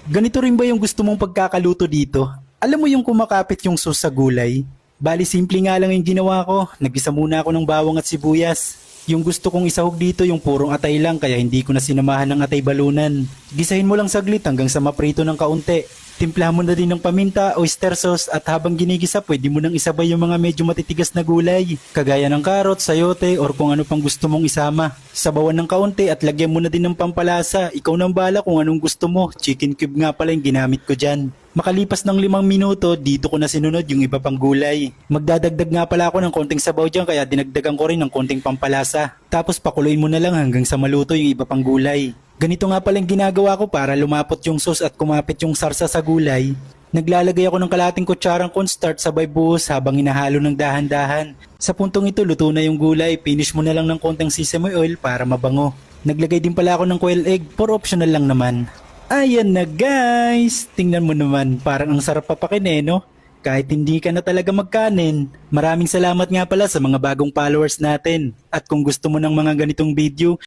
Ganito rin ba yung gusto mong pagkakaluto dito? Alam mo yung kumakapit yung sauce sa gulay? Bali simple nga lang yung ginawa ko. Nagisa muna ako ng bawang at sibuyas. Yung gusto kong isahog dito yung purong atay lang kaya hindi ko na sinamahan ng atay balunan. Gisahin mo lang saglit hanggang sa maprito ng kaunti. Timplahan mo na din ng paminta, oyster sauce at habang ginigisa pwede mo nang isabay yung mga medyo matitigas na gulay. Kagaya ng karot, sayote or kung ano pang gusto mong isama. Sabawan ng kaunti at lagyan mo na din ng pampalasa. Ikaw nang bala kung anong gusto mo. Chicken cube nga pala yung ginamit ko dyan. Makalipas ng 5 minuto, dito ko na sinunod yung iba pang gulay. Magdadagdag nga pala ako ng konting sabaw dyan kaya dinagdagan ko rin ng konting pampalasa. Tapos pakuluin mo na lang hanggang sa maluto yung iba pang gulay. Ganito nga pala yung ginagawa ko para lumapot yung sauce at kumapit yung sarsa sa gulay. Naglalagay ako ng kalating kutsarang cornstarch sabay buhos habang hinahalo ng dahan-dahan. Sa puntong ito, luto na yung gulay. Finish mo na lang ng konting sesame oil para mabango. Naglagay din pala ako ng quail egg, for optional lang naman. Ayan na guys! Tingnan mo naman, parang ang sarap papakin no? Kahit hindi ka na talaga magkanin. Maraming salamat nga pala sa mga bagong followers natin. At kung gusto mo ng mga ganitong video,